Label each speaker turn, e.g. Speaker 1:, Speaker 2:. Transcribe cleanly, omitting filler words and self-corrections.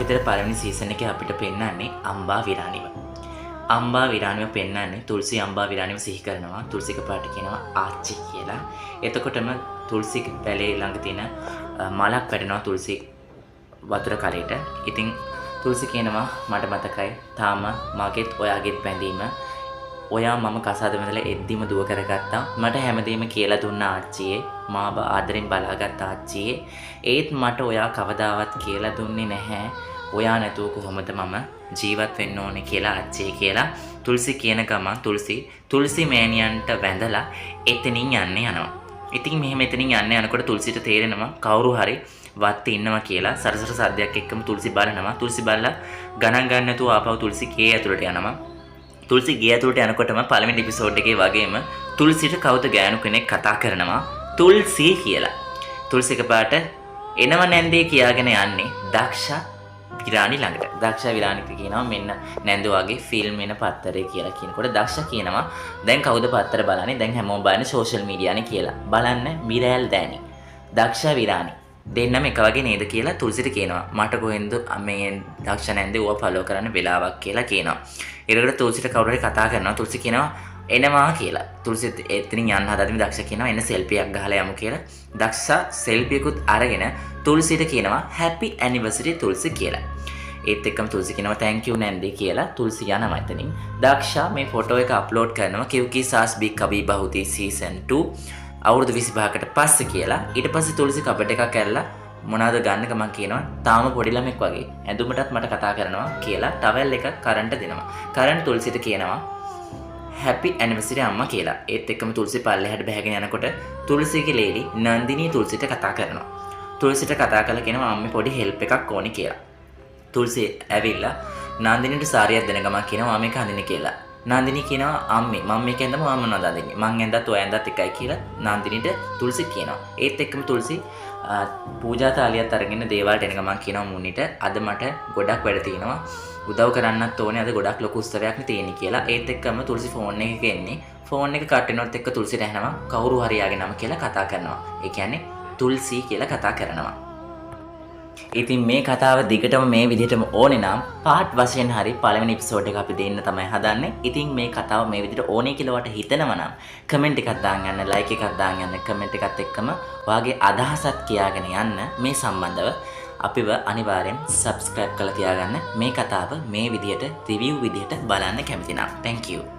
Speaker 1: විතර පළවෙනි සීසන් එකේ අපිට පෙන්වන්නේ අම්බා විරාණිව. අම්බා විරාණිව පෙන්වන්නේ තුල්සි අම්බා විරාණිව සිහි කරනවා. තුල්සික පාට කියනවා ආච්චි කියලා. එතකොටම තුල්සි පැලේ ළඟ තියෙන මලක් වැටෙනවා තුල්සි වතුර කරේට. ඉතින් තුල්සි කියනවා මට මතකයි තාම මගෙත් ඔයාගෙත් බැඳීම. ඔයා මම කසාද බඳලා එද්දිම දුව කරගත්තා. මට හැමදේම කියලා දුන්න ආච්චියේ. මාව ආදරෙන් බලාගත් ආච්චියේ. ඒත් මට ඔයා කවදාවත් කියලා දුන්නේ නැහැ. ඔයා නැතුව කොහොමද මම ජීවත් වෙන්න ඕනේ කියලා ආච්චියේ කියලා තුල්සි කියන ගමන් තුල්සි මෑණියන්ට වැඳලා එතනින් යන්නේ යනවා. ඉතින් මෙහෙම එතනින් යන්නේ යනකොට තුල්සිට තේරෙනවා කවුරු හරි වත්තේ ඉන්නවා කියලා. සරසර සද්දයක් එක්කම තුල්සි බලනවා. තුල්සි බලලා ගණන් ගන්න නැතුව ආපහු තුල්සි ගේ ඇතුළට යනවා. තුල්සි ගේ ඇතුළට යනකොටම පළවෙනි එපිසෝඩ් එකේ වගේම තුල්සිට කවුද ගෑනු කෙනෙක් කතා කරනවා තුල්සි කියලා. තුල්සි එකපාරට එනව නැන්දේ කියාගෙන යන්නේ දක්ෂ විරාණි ළඟට. දක්ෂ විරාණිට කියනවා මෙන්න නැන්දෝ වගේ ෆිල්ම් වෙන පත්තරේ කියලා කියනකොට දක්ෂ කියනවා දැන් කවුද පත්තර බලන්නේ? දැන් හැමෝම බලන්නේ සෝෂල් මීඩියානේ කියලා. බලන්න මිරෑල් දෑනි. දක්ෂ විරාණි දෙන්නම එක වගේ නේද කියලා තුල්සිට කියනවා. මට කොහෙන්ද මේ දක්ෂ නැන්දේ ඌව ෆලෝ කරන්න වෙලාවක් කියලා කියනවා. ඊළඟට තුල්සිට කවුරු හරි කතා කරනවා. තුල්සි කියනවා එනවා කියලා. තුල්සි එතනින් යන්න හදද්දී දක්ෂ කියනවා එන්න සෙල්ෆියක් ගහලා යමු කියලා. දක්ෂ සෙල්ෆියකුත් අරගෙන තුල්සිට කියනවා හැපි ඇනිවර්සරි තුල්සි කියලා. ඒත් එක්කම තුල්සි කියනවා thank you නැන්දේ කියලා. තුල්සි යනවා එතනින්. දක්ෂ මේ ෆොටෝ එක අප්ලෝඩ් කරනවා කිව්කී සාස් බි කබී බහුති සීසන් 2 අවුරුදු 25කට පස්සේ කියලා. ඊට පස්සේ තුල්සි කබඩ් එකක් ඇරලා මොනවාද ගන්න ගමන් කියනවා තාම පොඩි ළමෙක් වගේ ඇඳුමටත් මට කතා කරනවා කියලා ටවල් එකක් කරන්ට දෙනවා. කරන් තුල්සිට කියනවා හැපි ඇනිවර්සරි අම්මා කියලා. ඒත් එක්කම තුල්සි පල්ලෙහාට බහගෙන යනකොට තුල්සිගේ ලේලි නන්දිනී තුල්සිට කතා කරනවා. තුල්සිට කතා කරලා කියනවා අම්මේ පොඩි හෙල්ප් එකක් ඕනි කියලා. තුල්සි ඇවිල්ලා නන්දිනීට සාරියක් දෙන ගමන් කියනවා මම මේක අඳින්න කියලා. නන්දිනී කියනවා අම්මේ මම මේක ඇඳම මම මොනවද අඳින්නේ? මං ඇඳත් ඔය ඇඳත් එකයි කියලා නන්දිනීට තුල්සි කියනවා. ඒත් එක්කම තුල්සි පූජා තාලියත් අරගෙන දේවාලට එන ගමන් කියනවා මුන්නිට අද මට ගොඩක් වැඩ තියෙනවා. උදව් කරන්නත් ඕනේ අද ගොඩක් ලොකු උත්සවයක් තියෙන්නේ කියලා. ඒත් එක්කම තුල්සි ෆෝන් එකක එන්නේ. ෆෝන් එක කට් වෙනවත් එක්ක තුල්සිට ඇහෙනවා කවුරු හරි යාගේ නම කියලා කතා කරනවා. ඒ කියන්නේ තුල්සි කියලා කතා කරනවා. ඉතින් මේ කතාව දිගටම මේ විදිහටම ඕනේ නම් පාර්ට් වශයෙන් හරි පළවෙනි එපිසෝඩ් එක අපි දෙන්න තමයි හදන්නේ. ඉතින් මේ කතාව මේ විදිහට ඕනේ කියලා වට හිතනවා නම් කමෙන්ට් එකක් දාන්න යන්න, ලයික් එකක් දාන්න යන්න, කමෙන්ට් එකත් එක්කම ඔයාගේ අදහසත් කියාගෙන යන්න. මේ සම්බන්ධව අපිව අනිවාර්යෙන් subscribe කරලා තියාගන්න. මේ කතාව මේ විදිහට රිවිව් විදිහට බලන්න කැමති නම්. Thank you.